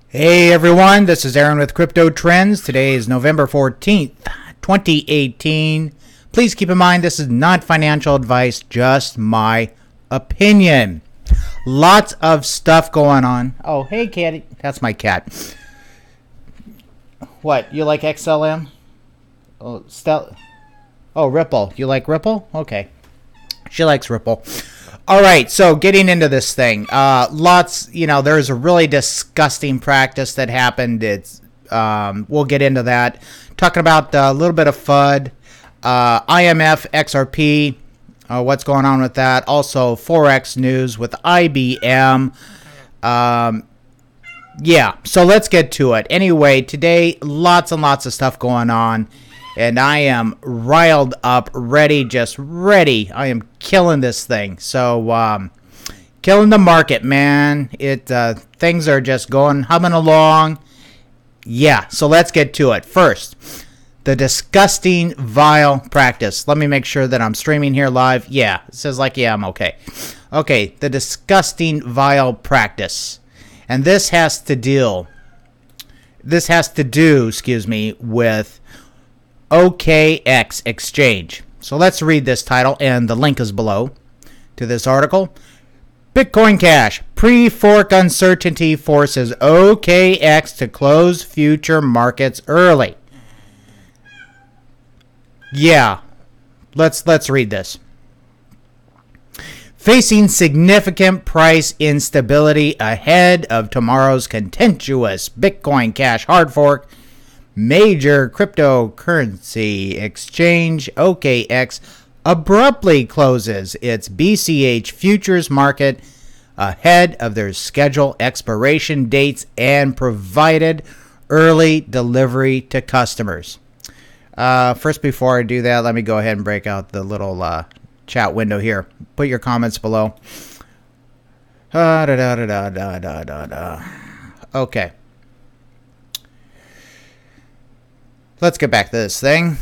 Hey everyone, this is Aaron with Crypto Trends. Today is November 14th, 2018. Please keep in mind this is not financial advice, just my opinion. Lots of stuff going on. Oh, hey cat, that's my cat. What, you like XLM? Oh, Ripple. You like Ripple? Okay. She likes Ripple. All right, so getting into this thing, there's a really disgusting practice that happened. We'll get into that. Talking about a little bit of FUD, IMF, XRP, what's going on with that. Also, Forex news with IBM. So let's get to it. Anyway, today, lots and lots of stuff going on. And I am riled up, just ready. I am killing this thing. So, killing the market, man. Things are just humming along. Yeah, so let's get to it. First, the disgusting, vile practice. Let me make sure that I'm streaming here live. Yeah, it says I'm okay. Okay, the disgusting, vile practice. And this has to do, with OKEx exchange. So let's read this title, and the link is below to this article. Bitcoin Cash, pre-fork uncertainty forces OKEx to close future markets early. Yeah, let's read this. Facing significant price instability ahead of tomorrow's contentious Bitcoin Cash hard fork, major cryptocurrency exchange OKEx abruptly closes its BCH futures market ahead of their scheduled expiration dates and provided early delivery to customers. First, before I do that, let me go ahead and break out the little chat window here. Put your comments below. Okay. Let's get back to this thing.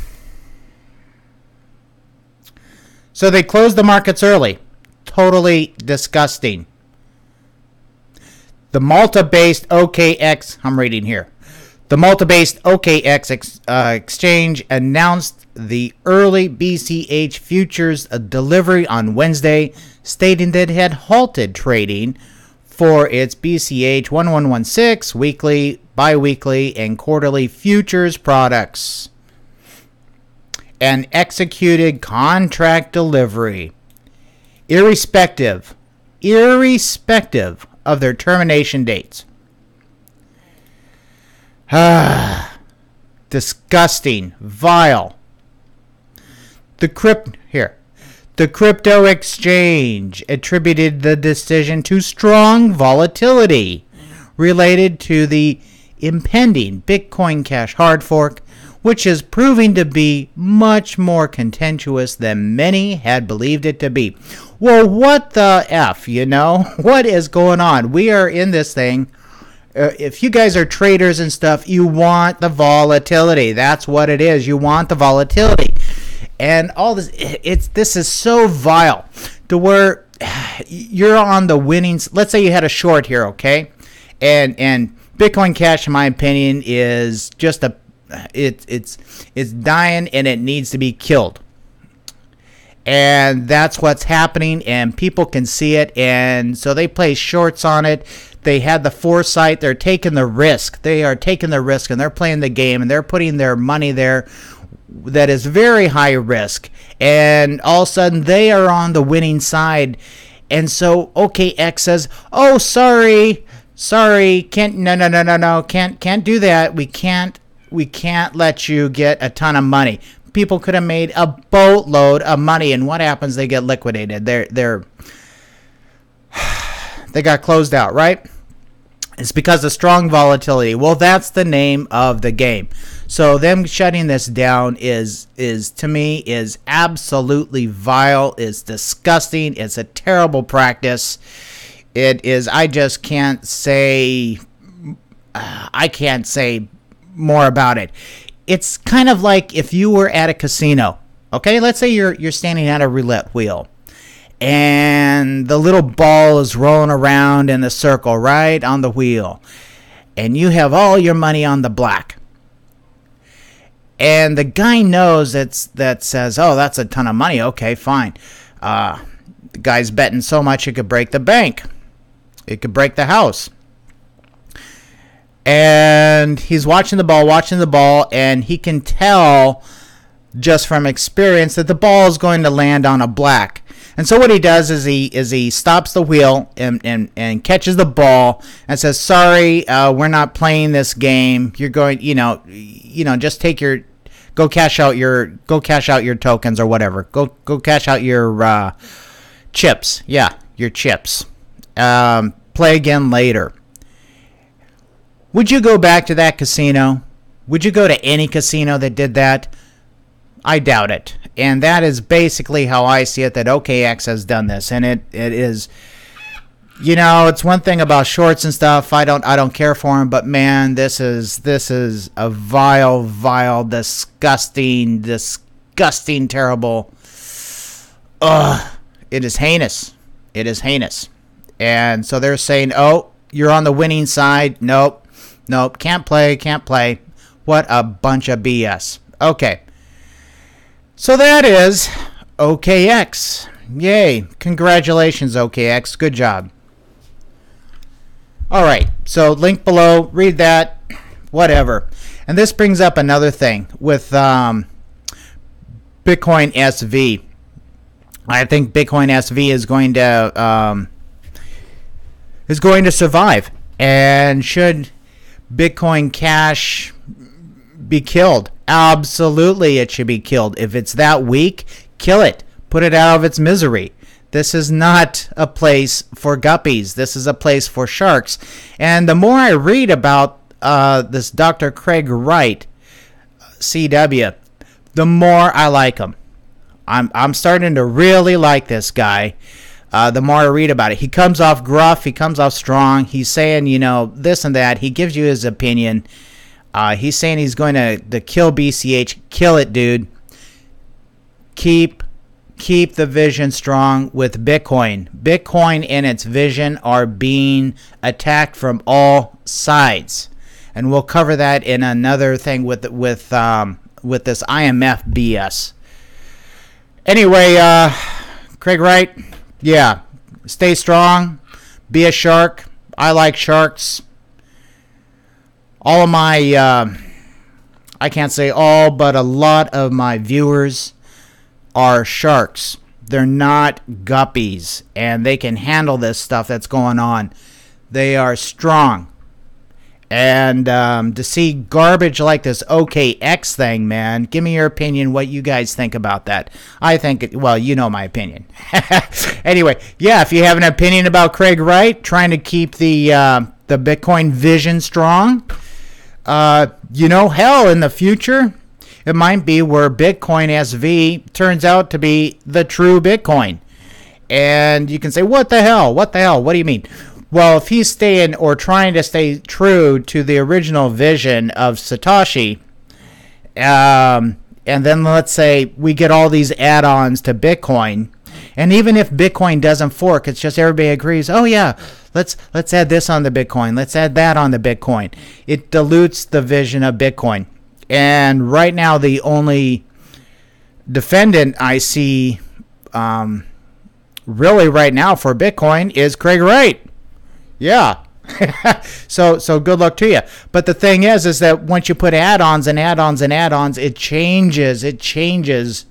So they closed the markets early. Totally disgusting. The Malta-based OKEx, I'm reading here. The Malta-based OKEx exchange announced the early BCH futures delivery on Wednesday, stating that it had halted trading for its BCH 1116 weekly, bi-weekly, and quarterly futures products and executed contract delivery irrespective of their termination dates. Disgusting, vile. The crypto exchange attributed the decision to strong volatility related to the impending Bitcoin Cash hard fork, which is proving to be much more contentious than many had believed it to be. Well, what the F, What is going on? We are in this thing. If you guys are traders and stuff, you want the volatility. That's what it is. You want the volatility. And all this, this is so vile to where you're on the winning. Let's say you had a short here, okay? And Bitcoin Cash, in my opinion, is just it's dying and it needs to be killed. And that's what's happening, and people can see it, and so they place shorts on it. They had the foresight. They're taking the risk. They are taking the risk, and they're playing the game, and they're putting their money there that is very high risk. And all of a sudden, they are on the winning side. And so OKEx says, "Oh, sorry, can't do that. We can't let you get a ton of money." People could have made a boatload of money, and what happens? They get liquidated. They got closed out, right? It's because of strong volatility. Well, that's the name of the game. So them shutting this down is to me is absolutely vile. It's disgusting. It's a terrible practice. It is. I just can't say. I can't say more about it. It's kind of like if you were at a casino. Okay, let's say you're standing at a roulette wheel, and the little ball is rolling around in a circle right on the wheel. and you have all your money on the black. And the guy knows that says, oh, that's a ton of money. Okay, fine. The guy's betting so much it could break the bank. It could break the house. And he's watching the ball, and he can tell just from experience that the ball is going to land on a black. And so what he does is he stops the wheel and catches the ball and says, sorry, we're not playing this game. You're going, just go cash out your tokens or whatever. Go cash out your chips. Yeah, your chips. Play again later. Would you go back to that casino? Would you go to any casino that did that? I doubt it. And that is basically how I see it, that OKEx has done this. And it is, it's one thing about shorts and stuff. I don't care for them, but man, this is a vile, disgusting, terrible. It is heinous. It is heinous. And so they're saying, oh, you're on the winning side. Nope, can't play. What a bunch of BS. Okay. So that is OKEx. Yay. Congratulations, OKEx. Good job. All right. So link below. Read that. Whatever. And this brings up another thing with Bitcoin SV. I think Bitcoin SV is going to survive. And should Bitcoin Cash be killed? Absolutely, it should be killed. If it's that weak, kill it. Put it out of its misery. This is not a place for guppies. This is a place for sharks. And the more I read about this Dr. Craig Wright, CW, the more I like him. I'm starting to really like this guy. The more I read about it, he comes off gruff. He comes off strong. He's saying, this and that. He gives you his opinion. He's saying he's going to kill BCH. Kill it, dude. Keep the vision strong with Bitcoin. Bitcoin and its vision are being attacked from all sides, and we'll cover that in another thing with this IMF BS. Anyway, Craig Wright, yeah, stay strong. Be a shark. I like sharks. All of my, I can't say all, but a lot of my viewers are sharks. They're not guppies, and they can handle this stuff that's going on. They are strong. And to see garbage like this OKEx thing, man, give me your opinion, what you guys think about that. I think, well, you know my opinion. Anyway, yeah, if you have an opinion about Craig Wright trying to keep the Bitcoin vision strong, hell, in the future, it might be where Bitcoin SV turns out to be the true Bitcoin. And you can say, what the hell? What do you mean? Well, if he's staying or trying to stay true to the original vision of Satoshi, and then let's say we get all these add-ons to Bitcoin, and even if Bitcoin doesn't fork, it's just everybody agrees, oh yeah, let's add this on the Bitcoin, let's add that on the Bitcoin. It dilutes the vision of Bitcoin. And right now, the only defendant I see really right now for Bitcoin is Craig Wright. Yeah. So good luck to you. But the thing is that once you put add-ons and add-ons and add-ons, it changes the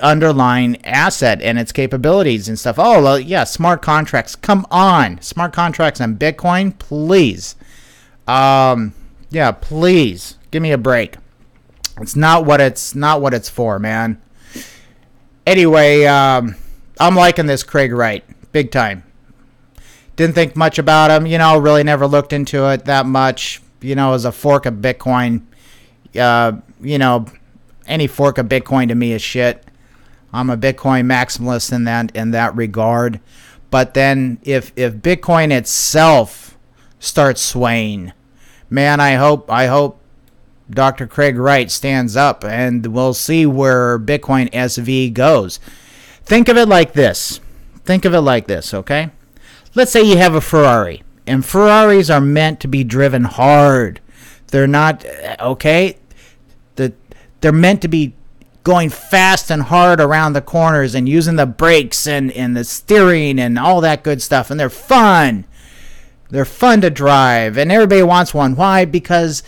underlying asset and its capabilities and stuff. Oh, well, yeah, smart contracts. Come on. Smart contracts on Bitcoin, please. Yeah, please. Give me a break. It's not what it's for, man. Anyway, I'm liking this Craig Wright big time. Didn't think much about him, really never looked into it that much, as a fork of Bitcoin. Any fork of Bitcoin to me is shit. I'm a Bitcoin maximalist in that regard. But then if Bitcoin itself starts swaying, man, I hope Dr. Craig Wright stands up and we'll see where Bitcoin SV goes. Think of it like this, okay? Let's say you have a Ferrari And Ferraris are meant to be driven hard. They're not, okay? They're meant to be going fast and hard around the corners and using the brakes and the steering and all that good stuff. And they're fun. They're fun to drive. And everybody wants one. Why? Because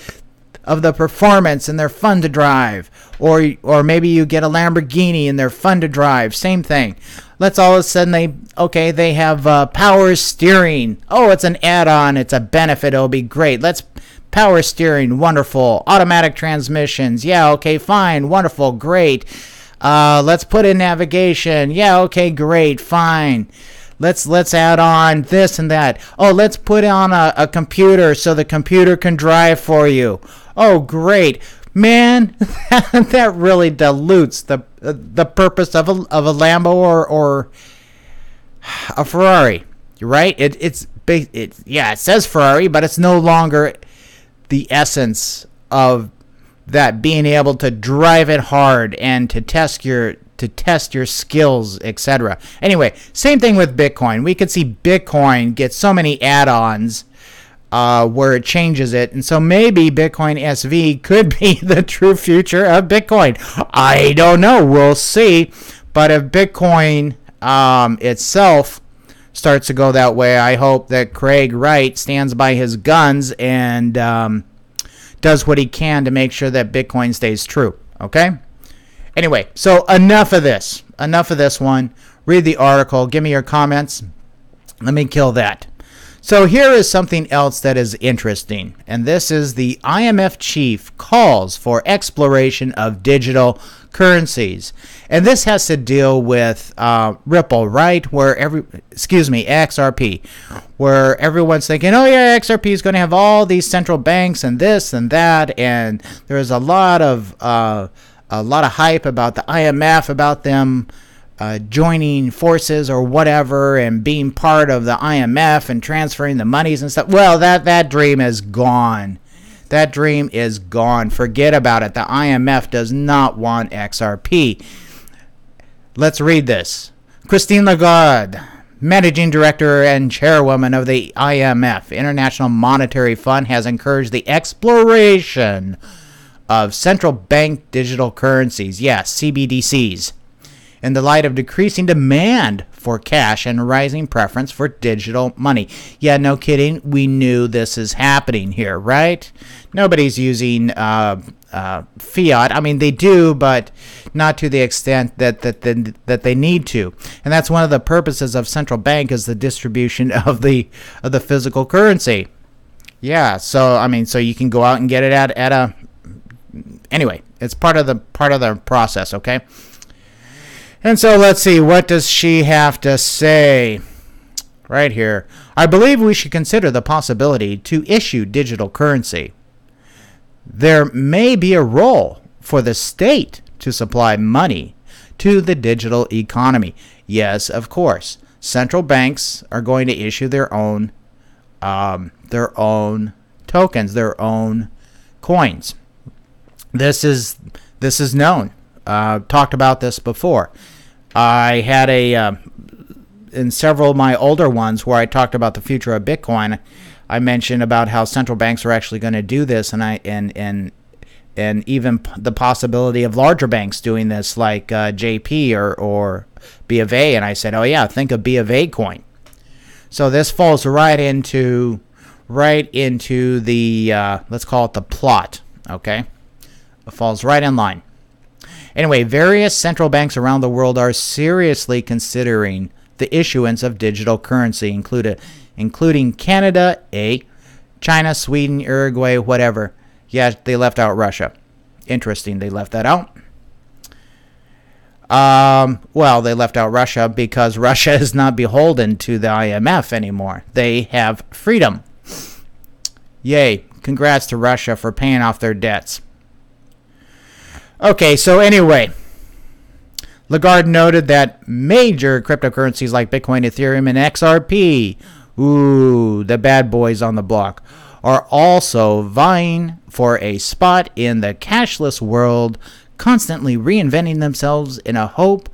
of the performance, and they're fun to drive. Or maybe you get a Lamborghini and they're fun to drive. Same thing. Let's all of a sudden they have power steering. Oh, it's an add-on. It's a benefit. It'll be great. Let's power steering. Wonderful. Automatic transmissions. Yeah, okay, fine. Wonderful. Great. Let's put in navigation. Yeah, okay, great. Fine. Let's add on this and that. Oh, let's put on a computer so the computer can drive for you. Oh, great. Man, that really dilutes the purpose of a Lambo or a Ferrari, right? It says Ferrari, but it's no longer the essence of that, being able to drive it hard and to test your skills, etc. Anyway, same thing with Bitcoin. We could see Bitcoin get so many add-ons where it changes it, and so maybe Bitcoin SV could be the true future of Bitcoin. I don't know. We'll see. But if Bitcoin itself starts to go that way, I hope that Craig Wright stands by his guns and does what he can to make sure that Bitcoin stays true. Okay? Anyway, so enough of this. Enough of this one. Read the article. Give me your comments. Let me kill that. So here is something else that is interesting, and this is the IMF chief calls for exploration of digital currencies. And this has to deal with Ripple, right? Where XRP, where everyone's thinking, oh yeah, XRP is going to have all these central banks and this and that, and there's a lot of hype about the IMF, about them joining forces or whatever and being part of the IMF and transferring the monies and stuff. Well, that dream is gone. That dream is gone. Forget about it. The IMF does not want XRP. Let's read this. Christine Lagarde, Managing Director and Chairwoman of the IMF, International Monetary Fund, has encouraged the exploration of central bank digital currencies, yes, CBDCs, in the light of decreasing demand for cash and rising preference for digital money. Yeah, no kidding. We knew this is happening here, right? Nobody's using fiat. I mean, they do, but not to the extent that they need to. And that's one of the purposes of central bank, is the distribution of the physical currency. Yeah, so I mean, so you can go out and get it at a. Anyway, it's part of the process, okay? And so let's see, what does she have to say? Right here. I believe we should consider the possibility to issue digital currency. There may be a role for the state to supply money to the digital economy. Yes, of course. Central banks are going to issue their own tokens, their own coins. This is known. Talked about this before. I had in several of my older ones where I talked about the future of Bitcoin, I mentioned about how central banks are actually going to do this, and even the possibility of larger banks doing this, like JP or B of A. And I said, oh yeah, think of B of A coin. So this falls right into the let's call it the plot. Okay, it falls right in line. Anyway, various central banks around the world are seriously considering the issuance of digital currency, including Canada, China, Sweden, Uruguay, whatever. Yeah, they left out Russia. Interesting, they left that out. Well, they left out Russia because Russia is not beholden to the IMF anymore. They have freedom. Yay, congrats to Russia for paying off their debts. Okay, so anyway, Lagarde noted that major cryptocurrencies like Bitcoin, Ethereum, and XRP, the bad boys on the block, are also vying for a spot in the cashless world, constantly reinventing themselves in a hope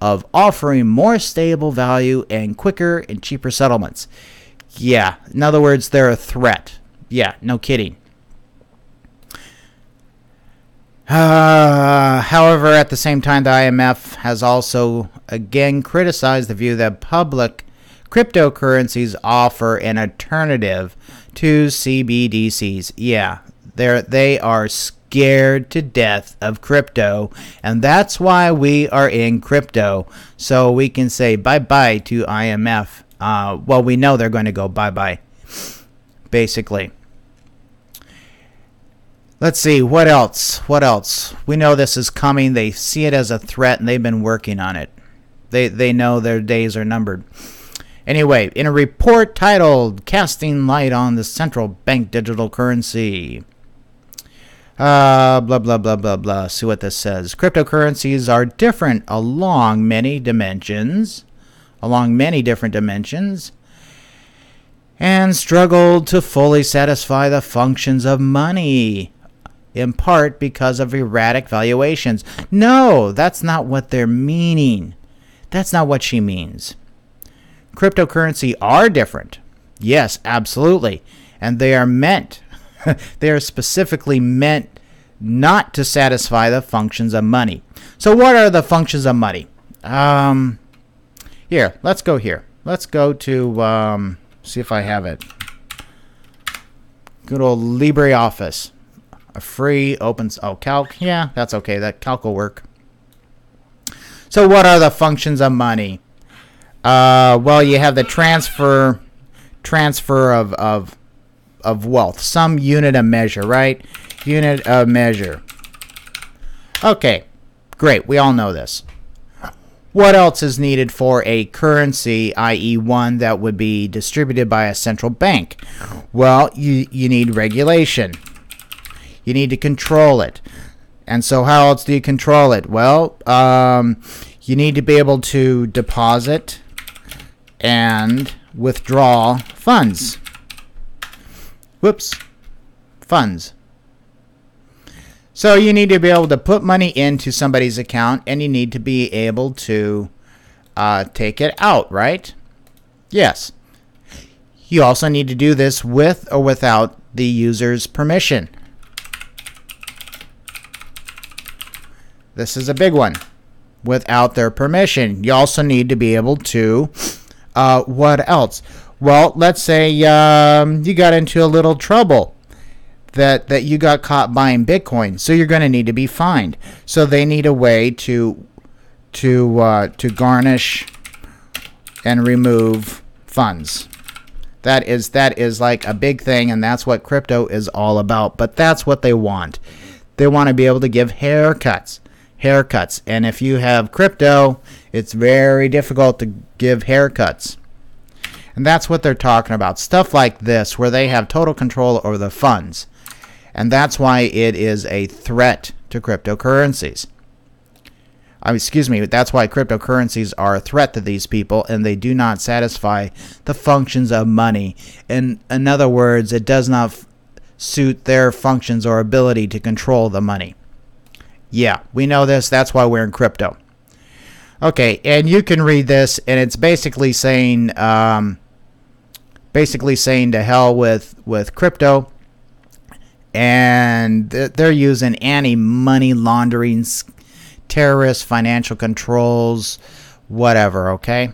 of offering more stable value and quicker and cheaper settlements. Yeah, in other words, they're a threat. Yeah, no kidding. However, at the same time, the IMF has also again criticized the view that public cryptocurrencies offer an alternative to CBDCs. Yeah, they are scared to death of crypto, and that's why we are in crypto, so we can say bye-bye to IMF. Well, we know they're going to go bye-bye, basically. Let's see, what else? We know this is coming. They see it as a threat, and they've been working on it. They know their days are numbered. Anyway, in a report titled Casting Light on the Central Bank Digital Currency, blah, blah, blah, blah, blah. See what this says. Cryptocurrencies are different along many dimensions, and struggle to fully satisfy the functions of money, in part because of erratic valuations. No, that's not what they're meaning. That's not what she means. Cryptocurrency are different. Yes, absolutely. And they are meant, they are specifically meant not to satisfy the functions of money. So what are the functions of money? Here, let's go here. Let's go to, see if I have it. Good old LibreOffice. A free calc. Yeah, that's okay. That calc will work. So what are the functions of money? Well, you have the transfer of wealth, some unit of measure, right? Unit of measure. Okay, great. We all know this. What else is needed for a currency, i.e. one that would be distributed by a central bank? Well, you need regulation. You need to control it. And so how else do you control it? Well, you need to be able to deposit and withdraw funds. Funds. So you need to be able to put money into somebody's account, and you need to be able to take it out, right? Yes. You also need to do this with or without the user's permission. This is a big one. Without their permission. You also need to be able to, what else? Well, let's say you got into a little trouble. That you got caught buying Bitcoin, so you're going to need to be fined. So they need a way to garnish and remove funds. That is like a big thing, and that's what crypto is all about. But that's what they want. They want to be able to give haircuts. And if you have crypto, it's very difficult to give haircuts. And that's what they're talking about. Stuff like this, where they have total control over the funds. And that's why it is a threat to cryptocurrencies. That's why cryptocurrencies are a threat to these people, and they do not satisfy the functions of money. In other words, it does not suit their functions or ability to control the money. Yeah, we know this. That's why we're in crypto. Okay, and you can read this, and it's basically saying to hell with crypto. And they're using anti-money laundering, terrorist financial controls, whatever, okay?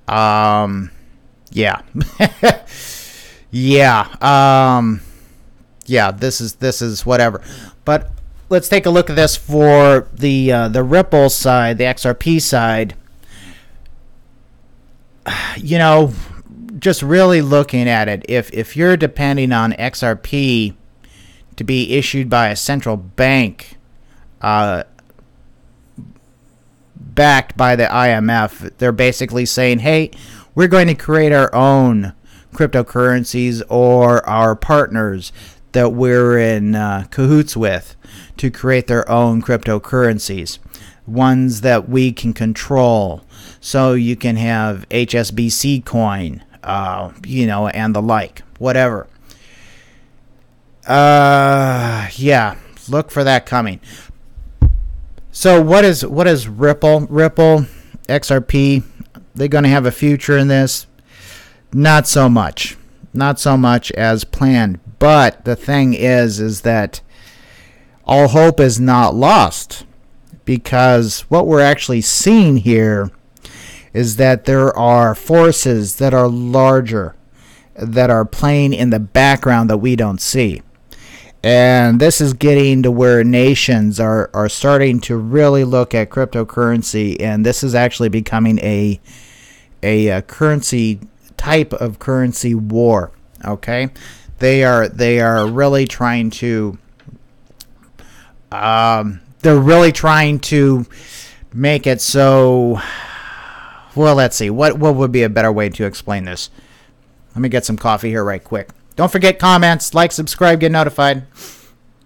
Yeah. Yeah, this is whatever. But let's take a look at this for the Ripple side, the XRP side. You know, just really looking at it, if you're depending on XRP to be issued by a central bank backed by the IMF, they're basically saying, hey, we're going to create our own cryptocurrencies, or our partners that we're in cahoots with to create their own cryptocurrencies, ones that we can control. So you can have HSBC coin, and the like, whatever. Yeah, look for that coming. So what is Ripple? Ripple, XRP, they're going to have a future in this. not so much. Not so much as planned. But the thing is that all hope is not lost, because what we're actually seeing here is that there are forces that are larger, that are playing in the background that we don't see. And this is getting to where nations are starting to really look at cryptocurrency, and this is actually becoming a currency type of currency war. Okay, they are really trying to make it so. Well, let's see. What would be a better way to explain this? Let me get some coffee here right quick. Don't forget comments, like, subscribe, get notified. You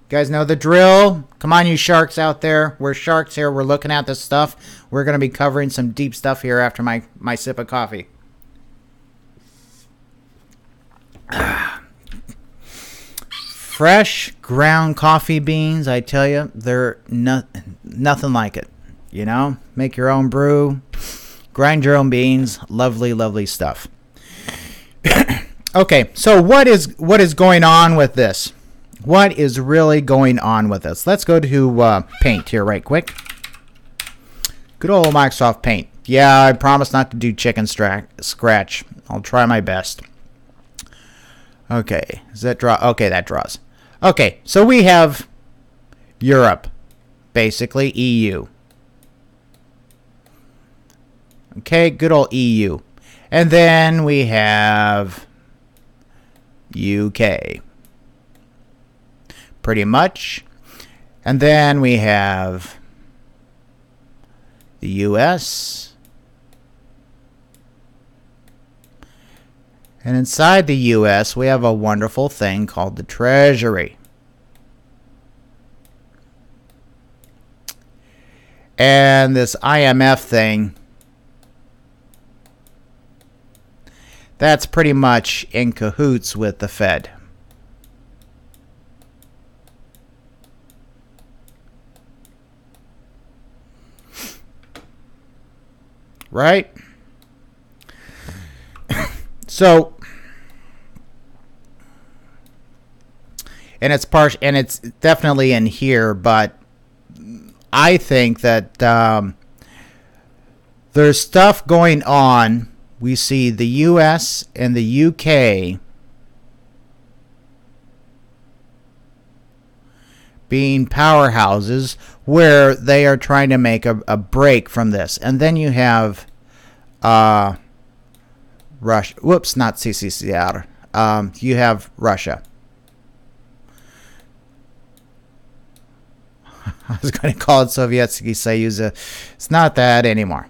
guys know the drill. Come on, you sharks out there. We're sharks here. We're looking at this stuff. We're going to be covering some deep stuff here after my sip of coffee. Fresh ground coffee beans, I tell you, they're nothing like it. You know, make your own brew, grind your own beans. Lovely, lovely stuff. Okay, so what is going on with this? What is really going on with this? Let's go to Paint here right quick. Good old Microsoft Paint. Yeah, I promise not to do chicken scratch. I'll try my best. Okay, does that draw? Okay, that draws. Okay, so we have Europe, basically EU. Okay, good old EU. And then we have UK. Pretty much. And then we have the US. And inside the US, we have a wonderful thing called the Treasury. And this IMF thing, that's pretty much in cahoots with the Fed. Right? So, and it's definitely in here, but I think that there's stuff going on. We see the US and the UK being powerhouses where they are trying to make a break from this. And then you have Russia. Whoops, not CCCR. You have Russia. I was going to call it Sovietsky Soyuz. It's not that anymore.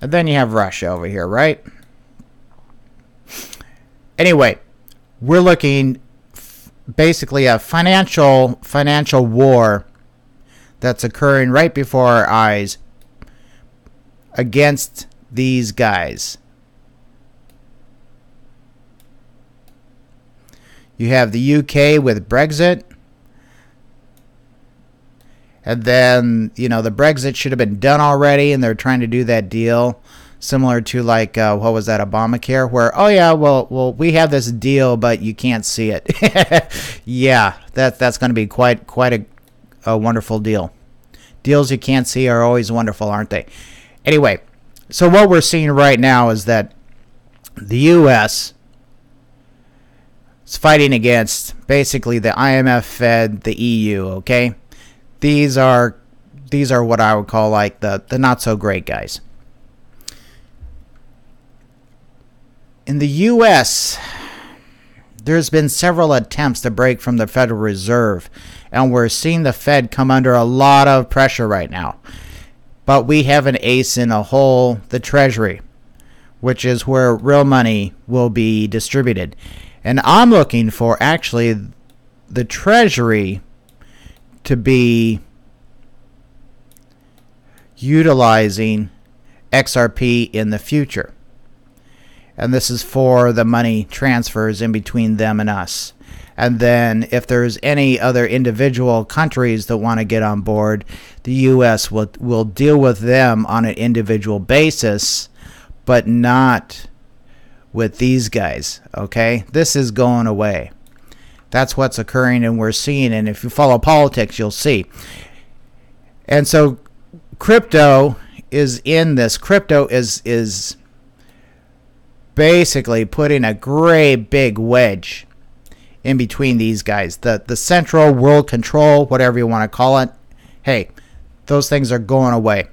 And then you have Russia over here, right? Anyway, we're looking basically a financial war that's occurring right before our eyes against these guys. You have the UK with Brexit. And then, you know, the Brexit should have been done already, and they're trying to do that deal similar to like, what was that, Obamacare, where, oh yeah, well, we have this deal, but you can't see it. Yeah, that's going to be quite a wonderful deal. Deals you can't see are always wonderful, aren't they? Anyway, so what we're seeing right now is that the U.S. is fighting against basically the IMF, Fed, the EU, okay? These are what I would call like the not so great guys. In the US, there's been several attempts to break from the Federal Reserve, and we're seeing the Fed come under a lot of pressure right now. But we have an ace in a hole, the Treasury, which is where real money will be distributed. And I'm looking for actually the Treasury to be utilizing XRP in the future. And this is for the money transfers in between them and us. And then if there's any other individual countries that want to get on board, the U.S. will deal with them on an individual basis, but not with these guys. Okay, this is going away. That's what's occurring, and we're seeing. And if you follow politics, you'll see. And so, crypto is in this. Crypto is basically putting a great big wedge in between these guys. The central world control, whatever you want to call it. Hey, those things are going away.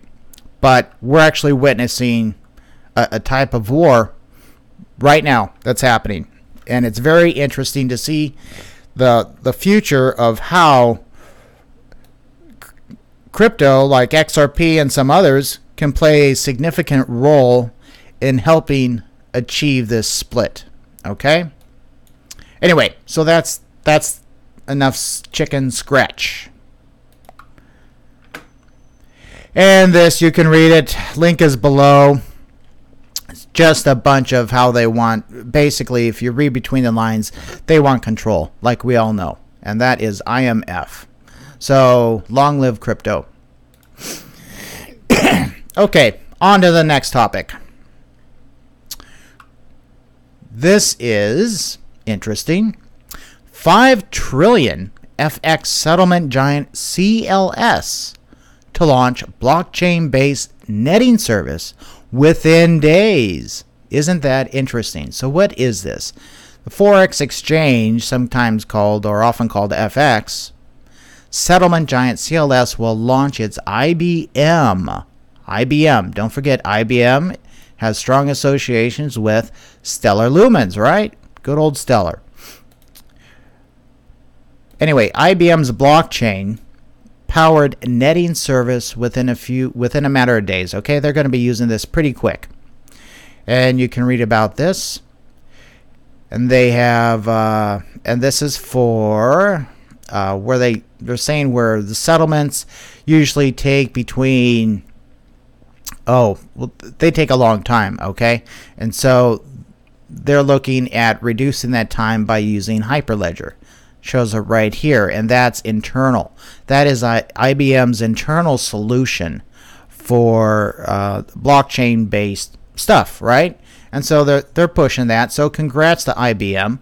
But we're actually witnessing a type of war right now that's happening. And it's very interesting to see the future of how crypto like XRP and some others can play a significant role in helping achieve this split. Okay? Anyway, so that's enough chicken scratch. And this, you can read it. Link is below. It's just a bunch of how they want. Basically, if you read between the lines, they want control, like we all know. And that is IMF. So, long live crypto. Okay, on to the next topic. This is interesting. 5 trillion FX settlement giant CLS to launch blockchain-based netting service within days. Isn't that interesting? So what is this? The Forex exchange, sometimes called or often called FX, settlement giant CLS will launch its IBM. Don't forget, IBM has strong associations with Stellar Lumens, right? Good old Stellar. Anyway, IBM's blockchain powered netting service within a matter of days. Okay, they're going to be using this pretty quick, and you can read about this. And they have, and this is for where they're saying where the settlements usually take between. Oh, well, they take a long time. Okay, and so they're looking at reducing that time by using Hyperledger. Shows it right here, and that's internal. That is IBM's internal solution for blockchain-based stuff, right? And so they're pushing that. So congrats to IBM,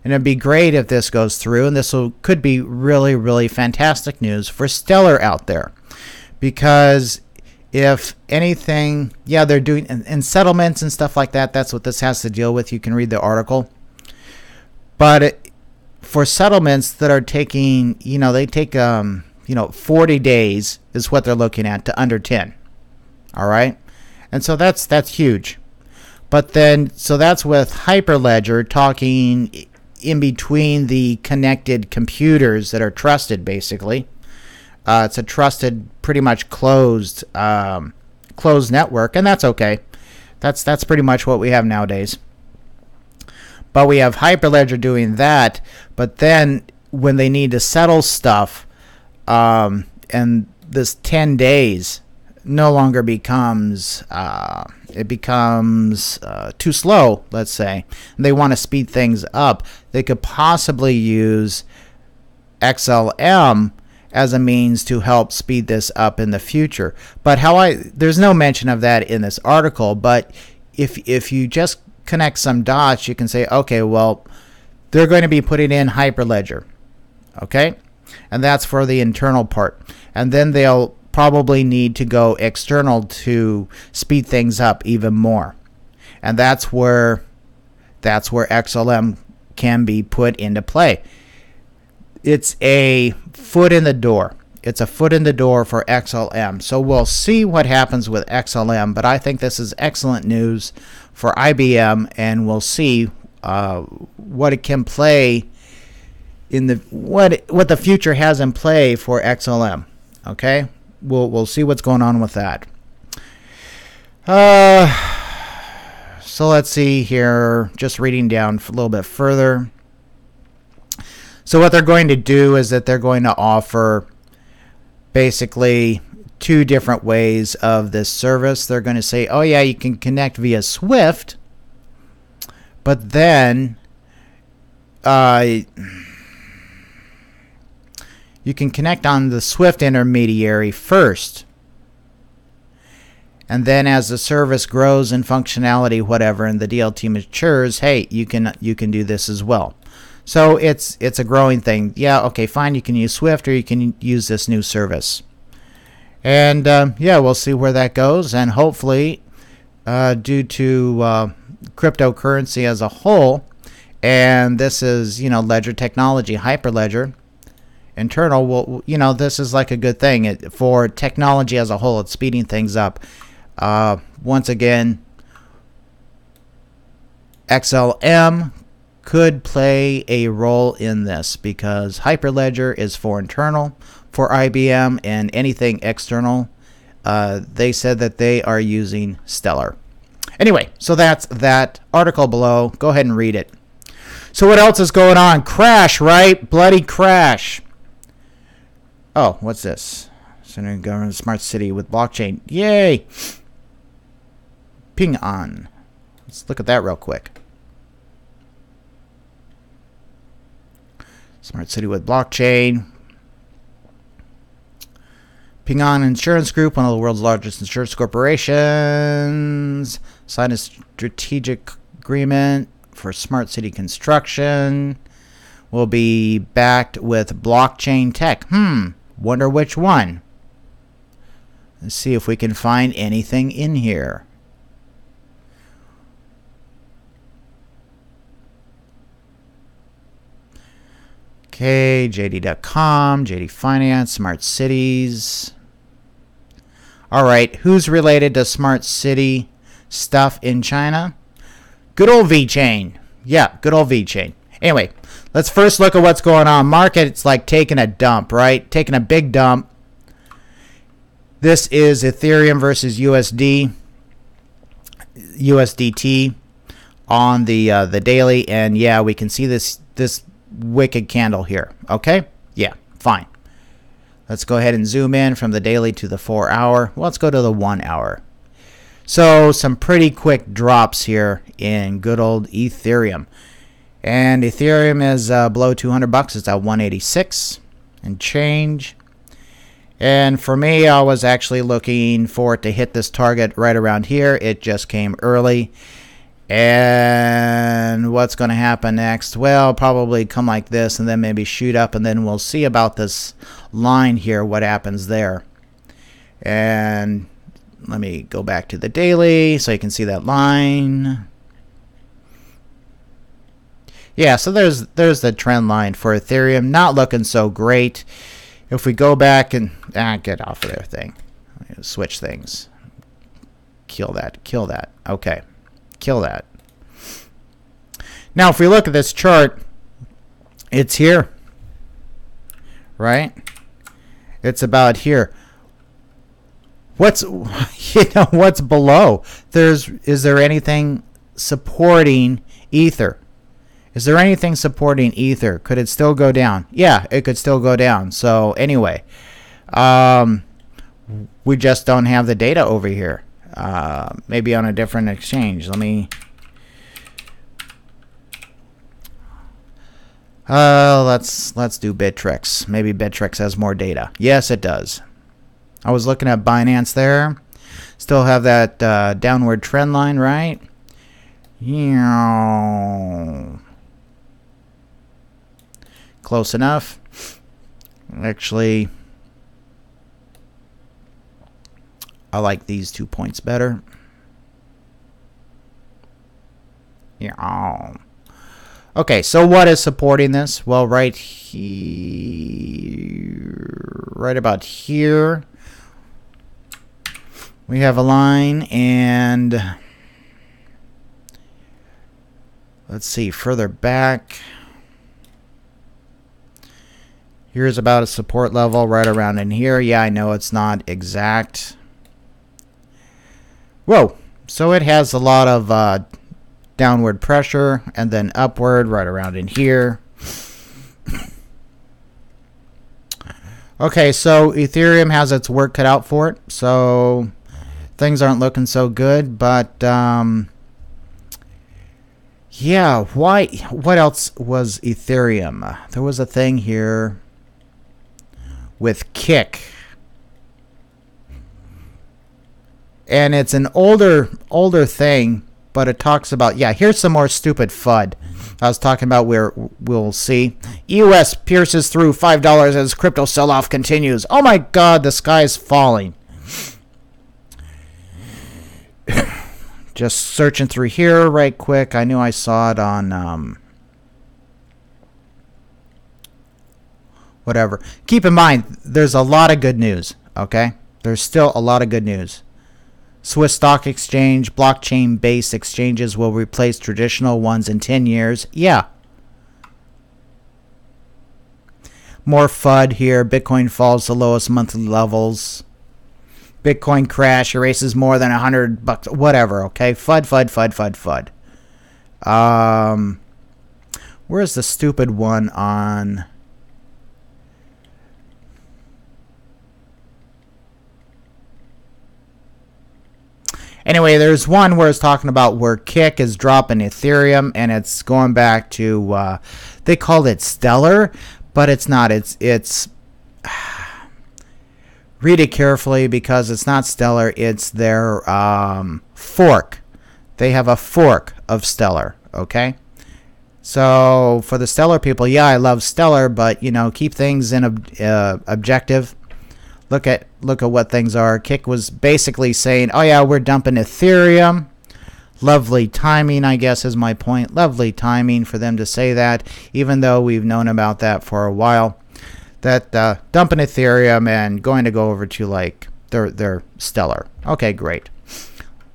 and it'd be great if this goes through. And this could be really, really fantastic news for Stellar out there, because if anything, yeah, they're doing and settlements and stuff like that. That's what this has to deal with. You can read the article, but for settlements that are taking, they take 40 days is what they're looking at to under 10. All right, and so that's huge. But then, so that's with Hyperledger talking in between the connected computers that are trusted, basically. It's a trusted, pretty much closed network, and that's okay. That's pretty much what we have nowadays. But we have Hyperledger doing that. But then when they need to settle stuff, and this 10 days no longer becomes too slow, let's say, and they want to speed things up, they could possibly use XLM as a means to help speed this up in the future. But there's no mention of that in this article, but if you just connect some dots, you can say, okay, well, they're going to be putting in Hyperledger, okay? And that's for the internal part. And then they'll probably need to go external to speed things up even more. And that's where XLM can be put into play. It's a foot in the door. It's a foot in the door for XLM. So we'll see what happens with XLM, but I think this is excellent news for IBM, and we'll see what it can play in what the future has in play for XLM. Okay, we'll see what's going on with that. So let's see here. Just reading down a little bit further. So what they're going to do is that they're going to offer basically 2 different ways of this service. They're going to say, oh yeah, you can connect via Swift, but then you can connect on the Swift intermediary first, And then as the service grows in functionality, whatever, and the DLT matures, hey, you can do this as well. So it's a growing thing. Yeah, okay, fine. You can use Swift or you can use this new service. And yeah, we'll see where that goes. And hopefully, due to cryptocurrency as a whole, and this is, you know, ledger technology, Hyperledger, internal, well, you know, this is like a good thing. For technology as a whole, it's speeding things up. Once again, XLM could play a role in this because Hyperledger is for internal for IBM, and anything external, they said that they are using Stellar. Anyway, so that's that article below. Go ahead and read it. So what else is going on? Crash, right? Bloody crash. Oh, what's this? Center Government Smart City with blockchain. Yay! Ping on. Let's look at that real quick. Smart City with blockchain. Ping On Insurance Group, one of the world's largest insurance corporations, signed a strategic agreement for smart city construction. Will be backed with blockchain tech. Wonder which one. Let's see if we can find anything in here. Okay, JD.com, JD Finance, Smart Cities. All right, who's related to smart city stuff in China? Good old VeChain. Yeah, good old VeChain. Anyway, let's first look at what's going on. Market's like taking a dump, right? Taking a big dump. This is Ethereum versus USDT on the daily, and yeah, we can see this wicked candle here. Okay, yeah, fine. Let's go ahead and zoom in from the daily to the 4 hour. Well, let's go to the 1 hour. So some pretty quick drops here in good old Ethereum, and Ethereum is below 200 bucks. It's at 186 and change. And for me, I was actually looking for it to hit this target right around here. It just came early. And what's going to happen next? Well, probably come like this and then maybe shoot up, and then we'll see about this line here, what happens there. And let me go back to the daily so you can see that line. Yeah, so there's the trend line for Ethereum. Not looking so great. If we go back and get off of their thing. Switch things. Kill that. Kill that. Okay. Kill that. Now, if we look at this chart, it's here, right? It's about here. What's what's below? Is there anything supporting Ether? Is there anything supporting Ether? Could it still go down? Yeah, it could still go down. So anyway, we just don't have the data over here. Maybe on a different exchange. Let me. Let's do Bittrex. Maybe Bittrex has more data. Yes, it does. I was looking at Binance there. Still have that downward trend line, right? Yeah. Close enough. Actually, I like these 2 points better. Yeah. Okay, so what is supporting this? Well, right here, right about here, we have a line, and let's see, further back, here's about a support level right around in here. Yeah, I know it's not exact. Whoa, so it has a lot of downward pressure and then upward right around in here. Okay, so Ethereum has its work cut out for it, so things aren't looking so good, but yeah, why? What else was Ethereum? There was a thing here with Kick. And it's an older thing, but it talks about, yeah, here's some more stupid FUD I was talking about where we'll see. EOS pierces through $5 as crypto sell-off continues. Oh my God, the sky's falling. Just searching through here right quick. I knew I saw it on whatever. Keep in mind, there's a lot of good news, okay? There's still a lot of good news. Swiss Stock Exchange, blockchain-based exchanges will replace traditional ones in 10 years. Yeah. More FUD here. Bitcoin falls to lowest monthly levels. Bitcoin crash erases more than $100. Whatever, okay? FUD, FUD, FUD, FUD, FUD. Where's the stupid one on... Anyway, there's one where it's talking about where Kick is dropping Ethereum, and it's going back to, they called it Stellar, but it's not. It's read it carefully because it's not Stellar. It's their fork. They have a fork of Stellar, okay? So for the Stellar people, yeah, I love Stellar, but, you know, keep things in objective. Look at what things are. Kick was basically saying, oh yeah, we're dumping Ethereum. Lovely timing, I guess, is my point. Lovely timing for them to say that, even though we've known about that for a while. That dumping Ethereum and going to go over to like their Stellar. Okay, great.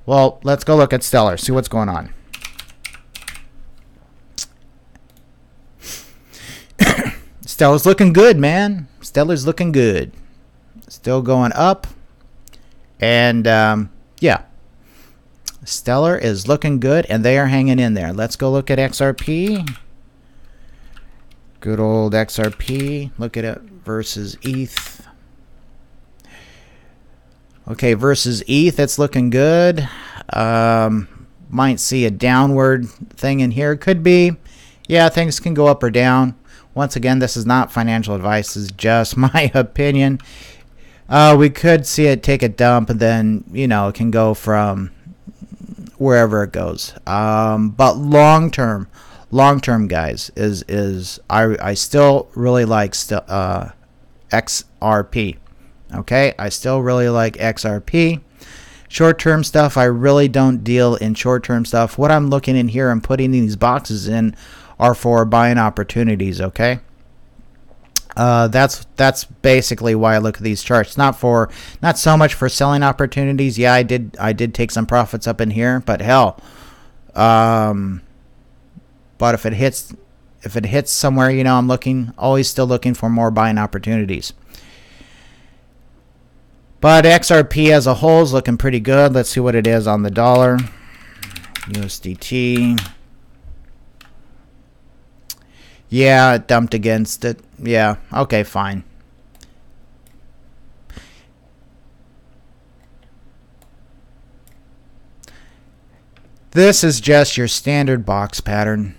Well, let's go look at Stellar, see what's going on. Stellar's looking good, man. Stellar's looking good. Still going up. And, yeah. Stellar is looking good, and they are hanging in there. Let's go look at XRP. Good old XRP. Look at it versus ETH. Okay, versus ETH, it's looking good. Might see a downward thing in here. Could be. Yeah, things can go up or down. Once again, this is not financial advice. This is just my opinion. We could see it take a dump, and then, you know, it can go from wherever it goes. But long term, guys, I still really like XRP. Okay, I still really like XRP. Short-term stuff, I really don't deal in short-term stuff. What I'm looking in here and putting these boxes in are for buying opportunities. Okay. That's basically why I look at these charts. Not so much for selling opportunities. Yeah, I did take some profits up in here, but hell, but if it hits somewhere, you know, I'm always still looking for more buying opportunities. But XRP as a whole is looking pretty good. Let's see what it is on the dollar. USDT. Yeah, it dumped against it. Yeah, okay, fine. This is just your standard box pattern.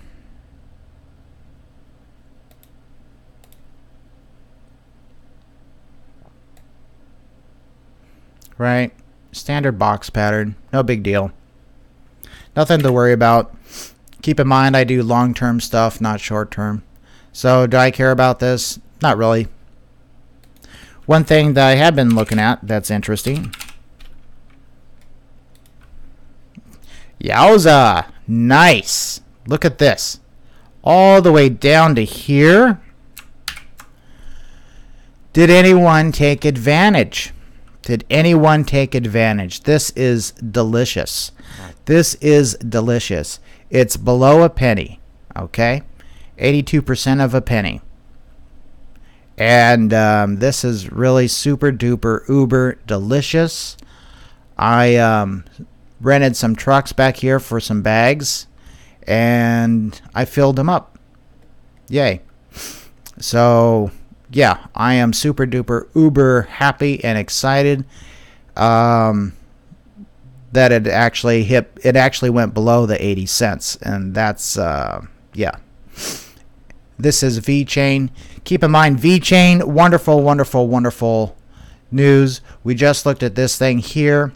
Right? Standard box pattern. No big deal. Nothing to worry about. Keep in mind, I do long-term stuff, not short-term. So, do I care about this? Not really. One thing that I have been looking at that's interesting. Yowza! Nice! Look at this. All the way down to here. Did anyone take advantage? Did anyone take advantage? This is delicious. This is delicious. It's below a penny, okay? 82% of a penny. And this is really super duper uber delicious. I rented some trucks back here for some bags, and I filled them up. Yay. So, yeah, I am super duper uber happy and excited that it actually went below the 80 cents, and that's yeah. This is VeChain. Keep in mind, VeChain, wonderful, wonderful, wonderful news. We just looked at this thing here.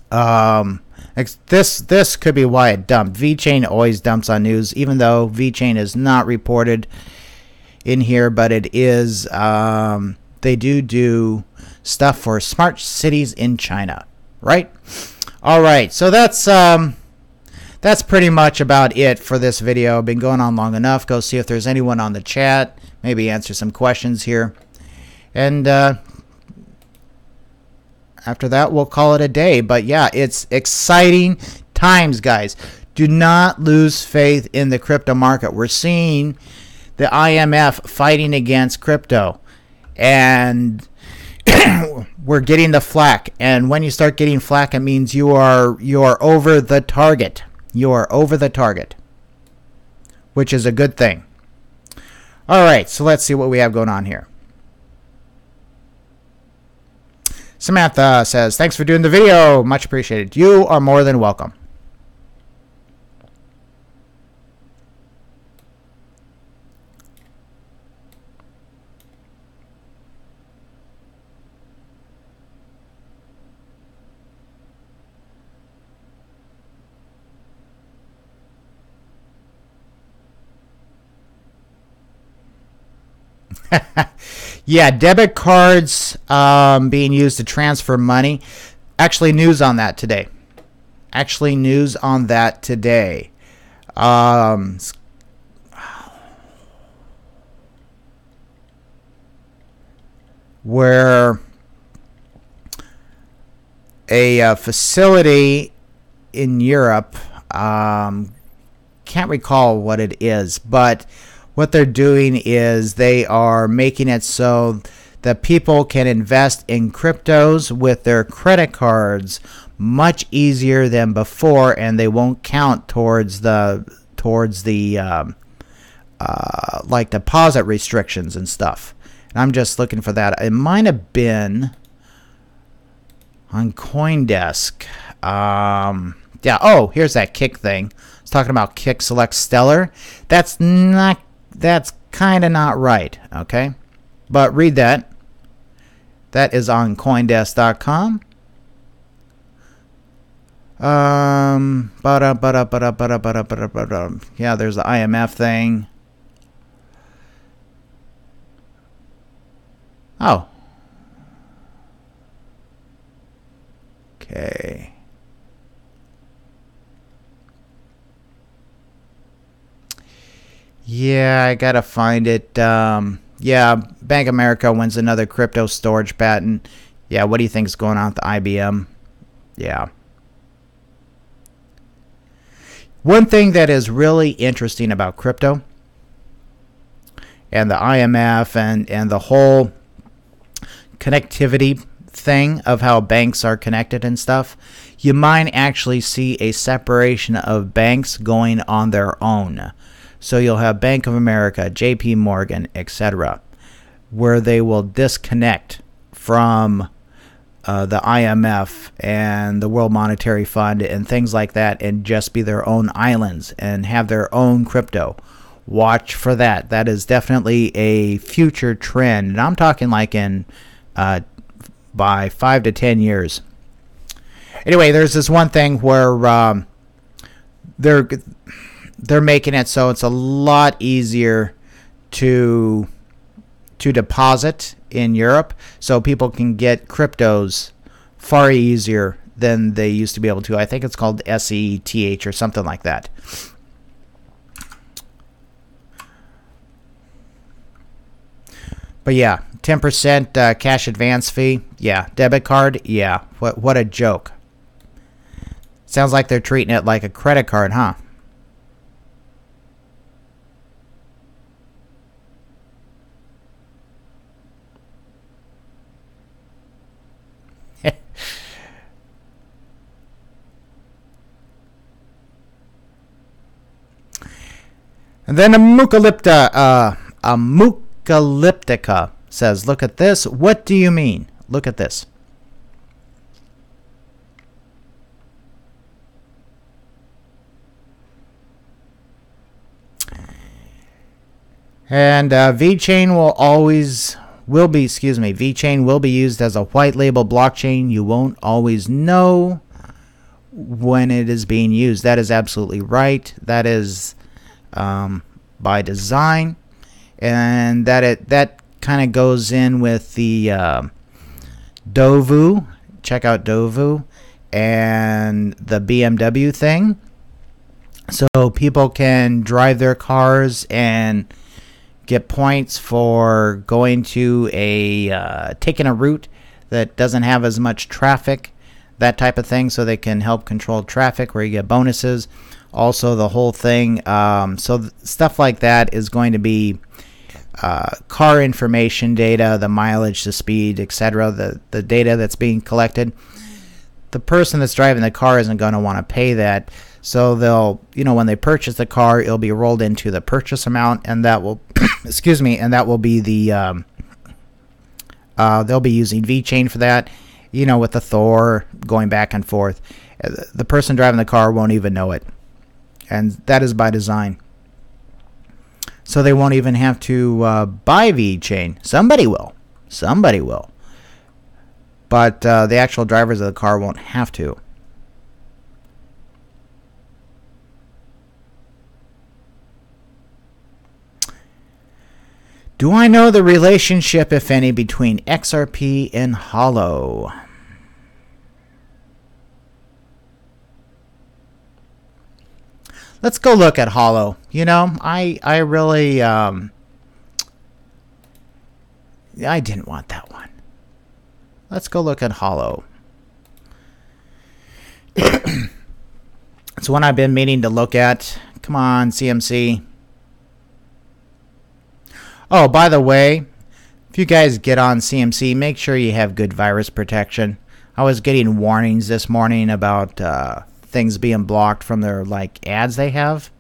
This could be why it dumped. VeChain always dumps on news, even though VeChain is not reported in here, but it is. They do stuff for smart cities in China, right? All right, so that's pretty much about it for this video. Been going on long enough. Go see if there's anyone on the chat. Maybe answer some questions here, and after that, we'll call it a day. But yeah, it's exciting times, guys. Do not lose faith in the crypto market. We're seeing the IMF fighting against crypto, and we're getting the flack. And when you start getting flack, it means you are over the target. You are over the target, which is a good thing. All right, so let's see what we have going on here. Samantha says, thanks for doing the video. Much appreciated. You are more than welcome. Yeah, debit cards being used to transfer money. Actually, news on that today. Where a facility in Europe, can't recall what it is, but what they're doing is they are making it so that people can invest in cryptos with their credit cards much easier than before, and they won't count towards the like deposit restrictions and stuff. And I'm just looking for that. It might have been on CoinDesk. Yeah. Oh, here's that Kick thing. I was talking about Kick Select Stellar. That's kind of not right, okay? But read that. That is on coindesk.com. Yeah, there's the IMF thing. Oh. Okay. Yeah, I gotta find it. Yeah, Bank of America wins another crypto storage patent. Yeah, what do you think is going on with the IBM? Yeah. One thing that is really interesting about crypto and the IMF and the whole connectivity thing of how banks are connected and stuff, you might actually see a separation of banks going on their own. So you'll have Bank of America, JP Morgan, etc., where they will disconnect from the IMF and the World Monetary Fund and things like that, and just be their own islands and have their own crypto. Watch for that. That is definitely a future trend, and I'm talking like in by 5 to 10 years. Anyway, there's this one thing where they're making it so it's a lot easier to deposit in Europe, so people can get cryptos far easier than they used to be able to. I think it's called SETH or something like that. But yeah, 10% cash advance fee. Yeah, debit card. Yeah, what a joke. Sounds like they're treating it like a credit card, huh? And then Amucalyptica says, look at this. What do you mean? Look at this. And VeChain VeChain will be used as a white label blockchain. You won't always know when it is being used. That is absolutely right. That is by design, and that kind of goes in with the DOVU. Check out DOVU and the BMW thing, so people can drive their cars and get points for going to taking a route that doesn't have as much traffic, that type of thing, so they can help control traffic where you get bonuses. Also the whole thing, stuff like that is going to be car information data, the mileage, the speed, etc., the data that's being collected. The person that's driving the car isn't going to want to pay that, so they'll, when they purchase the car, it'll be rolled into the purchase amount, and that will excuse me, and that will be the they'll be using VeChain for that, with the Thor going back and forth. The person driving the car won't even know it, and that is by design. So they won't even have to buy VeChain. Somebody will. But the actual drivers of the car won't have to. Do I know the relationship, if any, between XRP and Hollow? Let's go look at Hollow. I really I didn't want that one. Let's go look at Hollow. It's one I've been meaning to look at. Come on, CMC. Oh, by the way, if you guys get on CMC, make sure you have good virus protection. I was getting warnings this morning about things being blocked from their ads they have.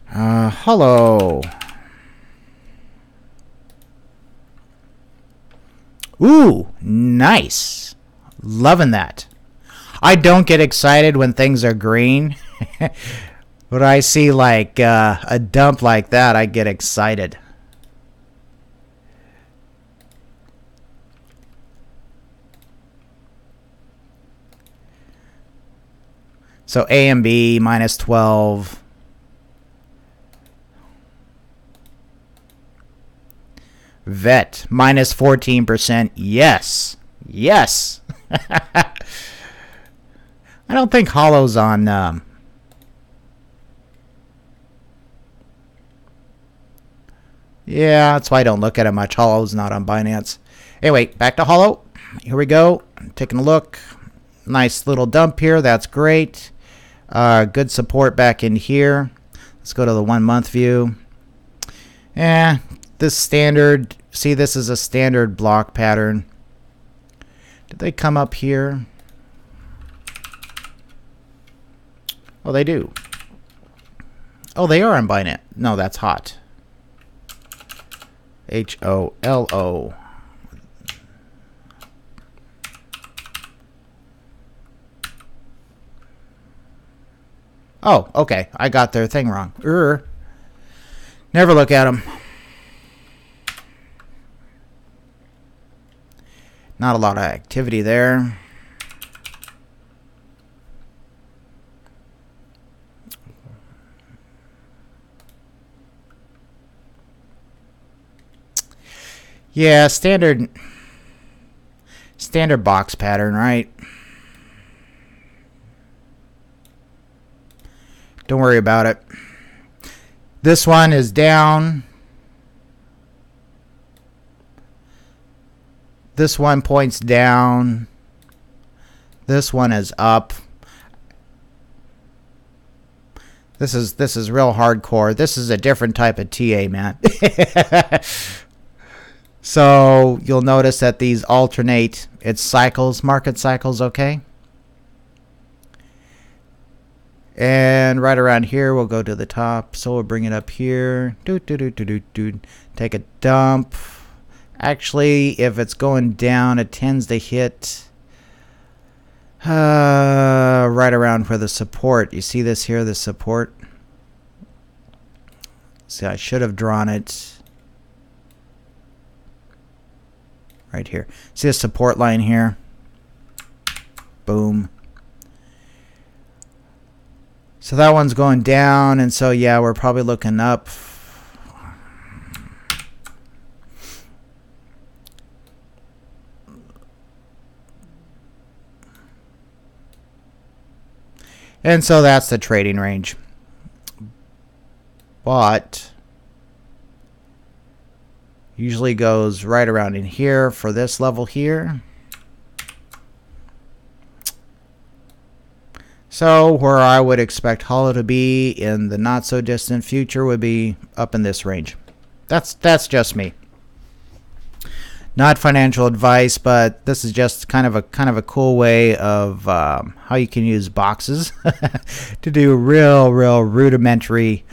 Hello. Ooh, nice. Loving that. I don't get excited when things are green. When I see a dump like that, I get excited. So AMB minus 12. VET minus 14%. Yes. Yes. I don't think Hollow's on yeah, that's why I don't look at it much. Hollow's not on Binance. Anyway, back to Hollow. Here we go. Taking a look. Nice little dump here. That's great. Good support back in here. Let's go to the 1 month view. This standard, see, this is a standard block pattern. Did they come up here? Oh, they do. Oh, they are on Binance. No, that's hot. HOLO. Oh, okay. I got their thing wrong. Never look at them. Not a lot of activity there. Yeah, standard box pattern, right? Don't worry about it. This one is down. This one points down. This one is up. This is real hardcore. This is a different type of TA, man. So you'll notice that these alternate. It's cycles, market cycles, okay? And right around here, we'll go to the top. So we'll bring it up here. Take a dump. Actually, if it's going down, it tends to hit right around where the support. You see this here, the support? See, I should have drawn it right here. See the support line here? Boom. So that one's going down, and so yeah, we're probably looking up. And so that's the trading range. But usually goes right around in here for this level here. So where I would expect hollow to be in the not so distant future would be up in this range. That's just me. Not financial advice, but this is just kind of a cool way of how you can use boxes to do real rudimentary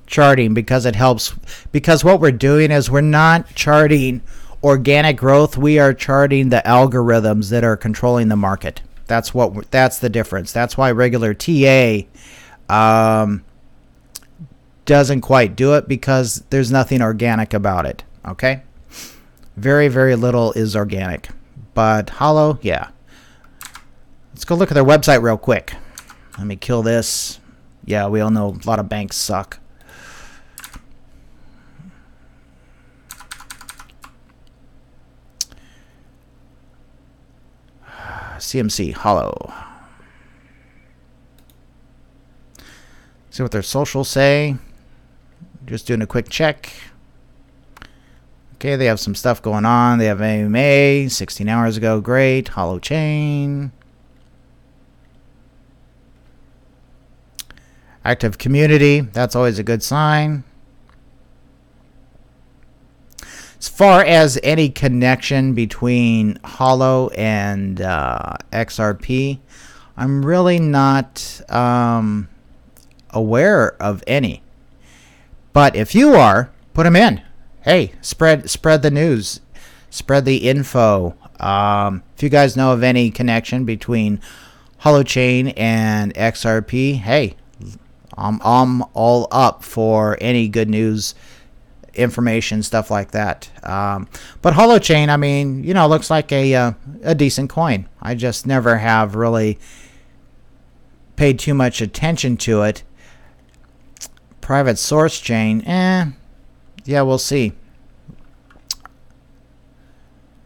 charting, because it helps. Because what we're doing is we're not charting organic growth, we are charting the algorithms that are controlling the market. That's the difference. That's why regular TA doesn't quite do it, because there's nothing organic about it. Okay. Very little is organic, but hollow, yeah. Let's go look at their website real quick. Let me kill this. Yeah, we all know a lot of banks suck. CMC, hollow. See what their socials say. Just doing a quick check. Okay, they have some stuff going on. They have AMA 16 hours ago. Great. Hollow chain. Active community. That's always a good sign. As far as any connection between hollow and XRP, I'm really not aware of any. But if you are, put them in. Hey, spread the news, spread the info. If you guys know of any connection between holochain and XRP, hey, I'm all up for any good news, information, stuff like that. But holochain, I mean, you know, looks like a decent coin. I just never have really paid too much attention to it. Private source chain, yeah, we'll see.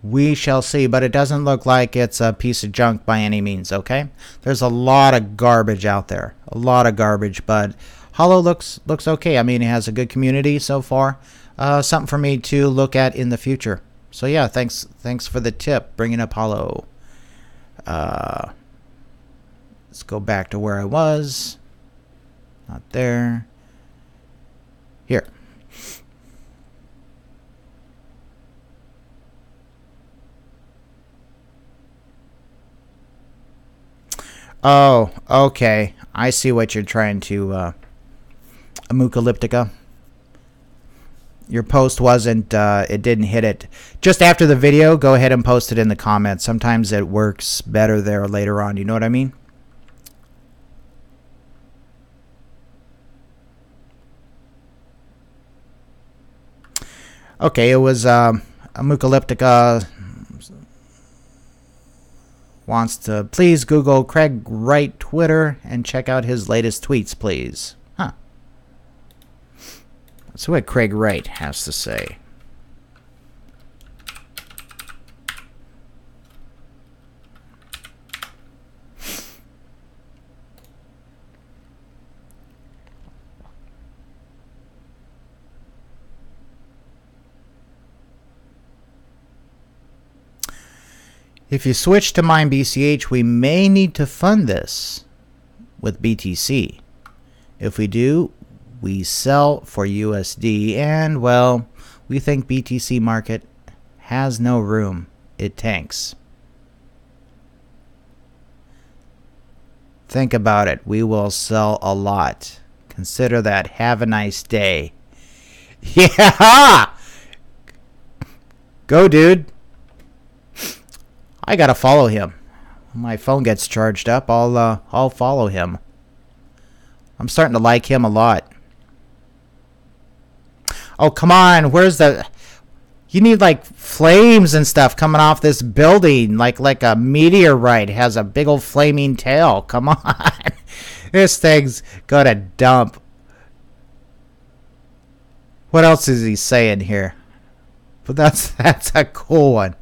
We shall see, but it doesn't look like it's a piece of junk by any means, okay? There's a lot of garbage out there. A lot of garbage, but hollow looks okay. I mean, it has a good community so far. Something for me to look at in the future. So yeah, thanks for the tip, bringing up hollow. Let's go back to where I was. Not there. Here. Oh, okay. I see what you're trying to, Amucalyptica. Your post wasn't, it didn't hit it. Just after the video, go ahead and post it in the comments. Sometimes it works better there later on. You know what I mean? Okay, it was, Amucalyptica wants to please Google Craig Wright Twitter and check out his latest tweets, please. Huh. Let's see what Craig Wright has to say. If you switch to mine BCH, we may need to fund this with BTC. If we do, we sell for USD, and well, we think BTC market has no room. It tanks. Think about it. We will sell a lot. Consider that. Have a nice day. Yeah! Go, dude. I gotta follow him. When my phone gets charged up, I'll follow him. I'm starting to like him a lot. Oh, come on. Where's the... You need like flames and stuff coming off this building, like a meteorite has a big old flaming tail. Come on. This thing's gonna dump. What else is he saying here? But that's a cool one.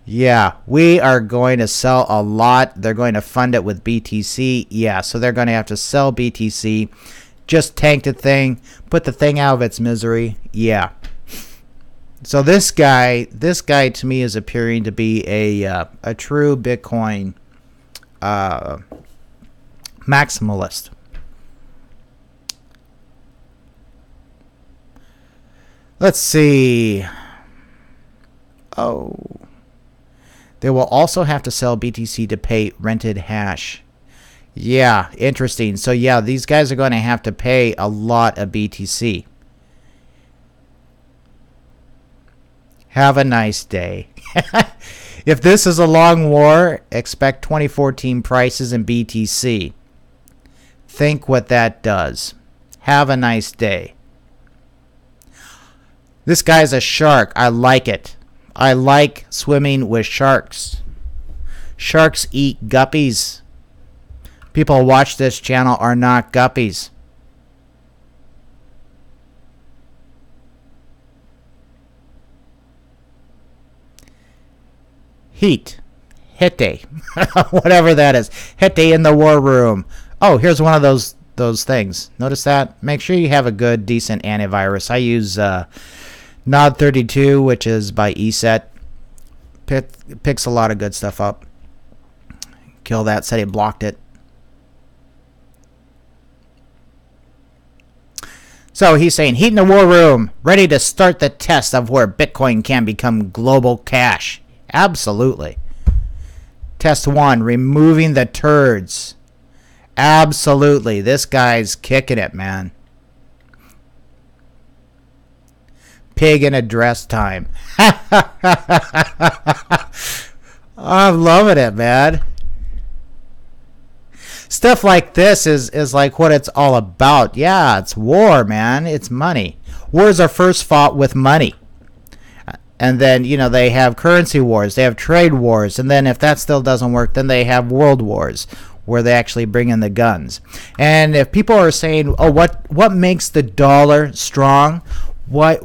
Yeah, we are going to sell a lot. They're going to fund it with BTC. Yeah, so they're going to have to sell BTC. Just tank the thing, put the thing out of its misery. Yeah. So this guy to me is appearing to be a true Bitcoin maximalist. Let's see. Oh. They will also have to sell BTC to pay rented hash. Yeah, interesting. So yeah, these guys are going to have to pay a lot of BTC. Have a nice day. If this is a long war, expect 2014 prices in BTC. Think what that does. Have a nice day. This guy's a shark. I like it. I like swimming with sharks. Sharks eat guppies. People who watch this channel are not guppies. Heat. Hete. Whatever that is. Hete in the war room. Oh, here's one of those things. Notice that? Make sure you have a good, decent antivirus. I use Nod32, which is by ESET. Picks a lot of good stuff up. Kill that. Said he blocked it. So he's saying, heat in the war room. Ready to start the test of where Bitcoin can become global cash. Absolutely. Test 1, removing the turds. Absolutely. This guy's kicking it, man. Pig in a dress time. I'm loving it, man. Stuff like this is like what it's all about. Yeah, it's war, man. It's money. Wars are first fought with money. And then, you know, they have currency wars. They have trade wars. And then if that still doesn't work, then they have world wars where they actually bring in the guns. And if people are saying, oh, what makes the dollar strong? What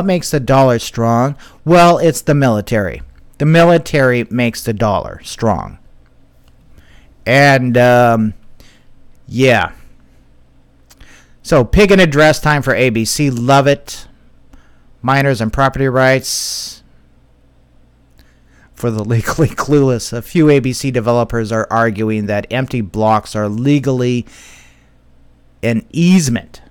makes the dollar strong? Well, it's the military. The military makes the dollar strong. And, yeah. So, pig in a dress time for ABC. Love it. Minors and property rights. For the legally clueless, a few ABC developers are arguing that empty blocks are legally an easement.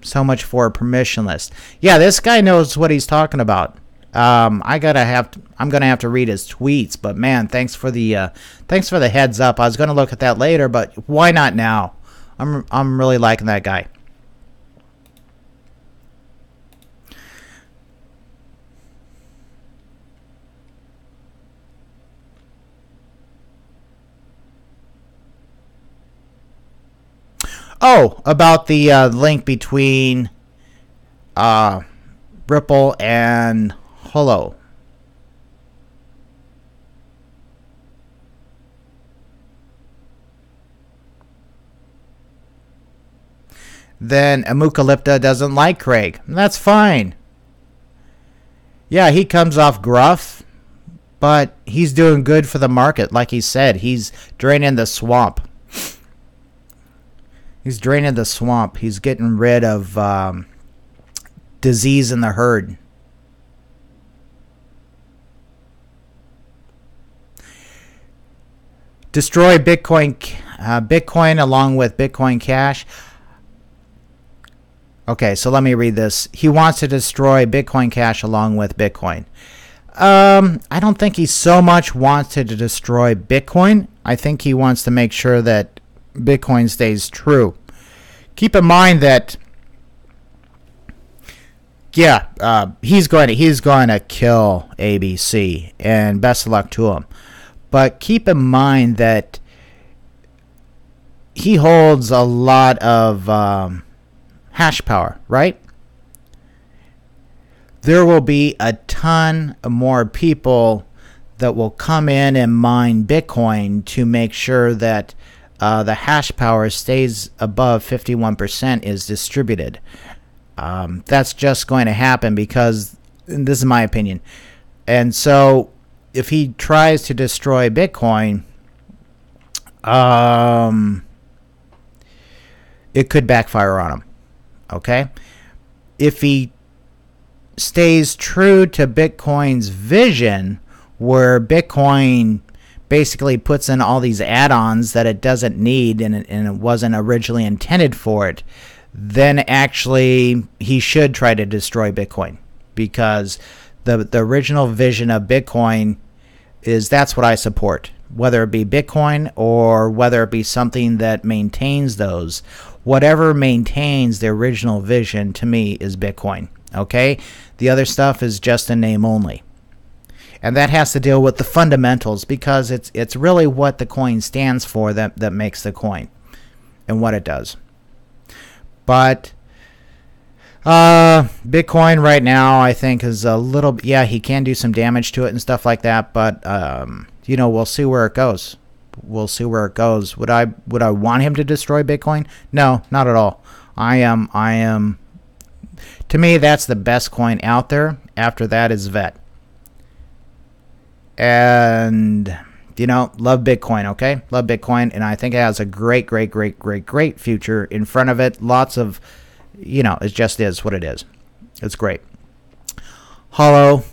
So much for permissionless. Yeah, this guy knows what he's talking about. I'm gonna have to read his tweets, but man, thanks for the heads up. I was gonna look at that later, but why not now? I'm really liking that guy. Oh, about the link between Ripple and Holo. Then Amukalipta doesn't like Craig. That's fine. Yeah, he comes off gruff, but he's doing good for the market. Like he said, he's draining the swamp. He's draining the swamp. He's getting rid of disease in the herd. Destroy Bitcoin along with Bitcoin Cash. Okay, so let me read this. He wants to destroy Bitcoin Cash along with Bitcoin. I don't think he so much wants to destroy Bitcoin. I think he wants to make sure that Bitcoin stays true. Keep in mind that, yeah, he's going to kill ABC, and best of luck to him. But keep in mind that he holds a lot of hash power, right? there will be a ton more people that will come in and mine Bitcoin to make sure that the hash power stays above 51% is distributed. That's just going to happen because, and this is my opinion, and so if he tries to destroy Bitcoin, it could backfire on him. Okay? If he stays true to Bitcoin's vision, where Bitcoin basically puts in all these add-ons that it doesn't need and it wasn't originally intended for it, then actually he should try to destroy Bitcoin, because the original vision of Bitcoin is, that's what I support, whether it be Bitcoin or whether it be something that maintains those. Whatever maintains the original vision, to me, is Bitcoin. Okay? The other stuff is just a name only. And that has to deal with the fundamentals, because it's really what the coin stands for that makes the coin and what it does. But Bitcoin right now, I think, is a little, yeah, he can do some damage to it and stuff like that, but you know, we'll see where it goes. We'll see where it goes. Would I want him to destroy Bitcoin? No, not at all. I am to me, that's the best coin out there. After that is VET. And you know, love Bitcoin, okay? Love Bitcoin, and I think it has a great future in front of it. Lots of, you know, it just is what it is. It's great. Hollow.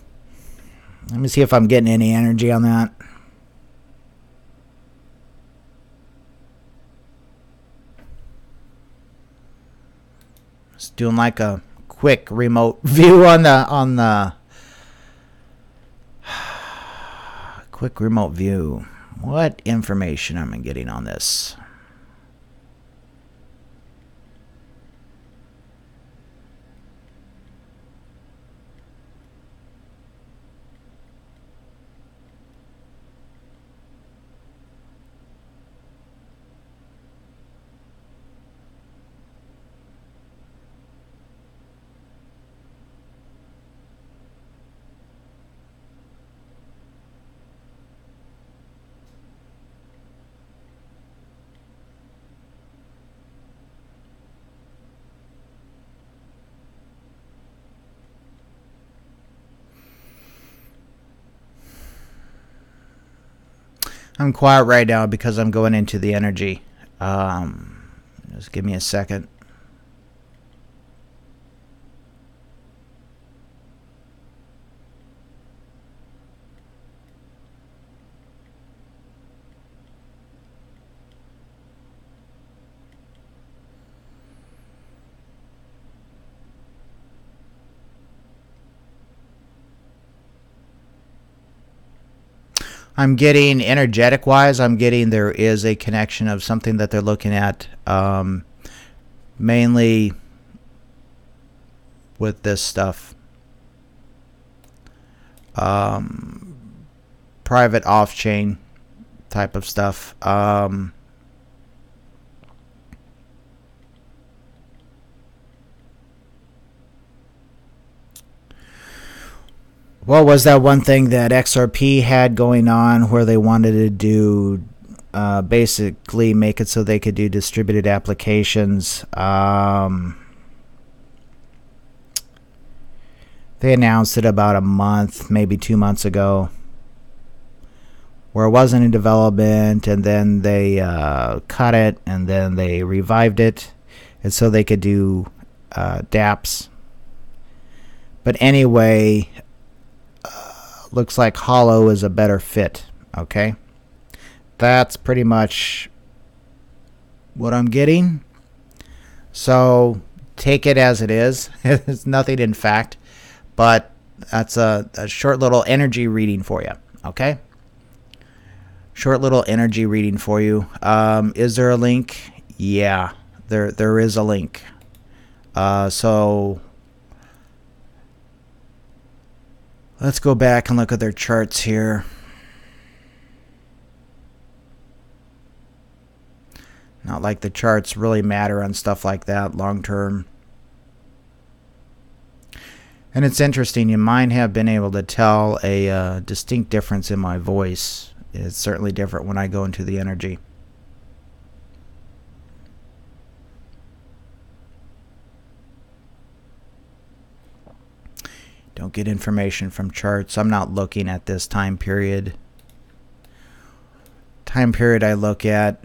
Let me see if I'm getting any energy on that. Just doing like a quick remote view on the quick remote view. What information am I getting on this? I'm quiet right now because I'm going into the energy. Just give me a second. I'm getting, energetic wise, I'm getting there is a connection of something that they're looking at, mainly with this stuff. Private off-chain type of stuff. What was that one thing that XRP had going on where they wanted to do, basically make it so they could do distributed applications? They announced it about a month, maybe 2 months ago, where it wasn't in development, and then they cut it, and then they revived it, and so they could do dApps. But anyway, looks like Hollow is a better fit. Okay, that's pretty much what I'm getting. So take it as it is. It's nothing in fact, but that's a short little energy reading for you. Okay, short little energy reading for you. Is there a link? Yeah, there is a link. So let's go back and look at their charts here. Not like the charts really matter on stuff like that long term. And it's interesting, you might have been able to tell a distinct difference in my voice. It's certainly different when I go into the energy. Don't get information from charts. I'm not looking at this time period. Time period I look at.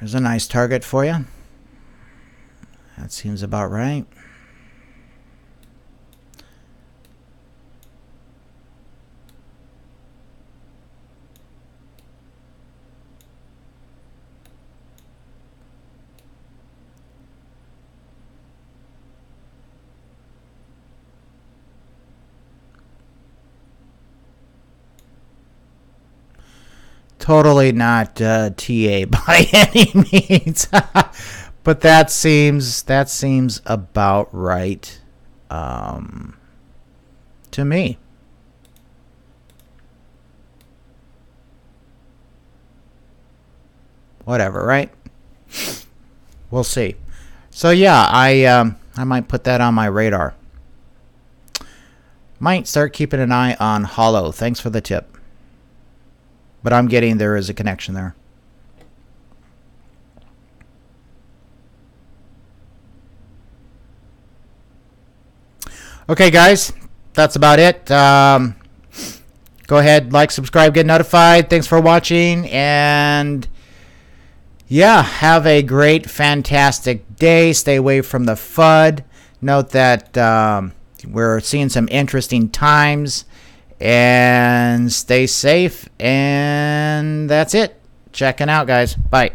There's a nice target for you. That seems about right. Totally not TA by any means, but that seems about right to me. Whatever, right? We'll see. So yeah, I might put that on my radar. Might start keeping an eye on Hollow. Thanks for the tip. But I'm getting there is a connection there. Okay, guys, that's about it. Go ahead, like, subscribe, get notified. Thanks for watching, and yeah, have a great, fantastic day. Stay away from the FUD. Note that we're seeing some interesting times. And stay safe. And that's it. Checking out, guys. Bye.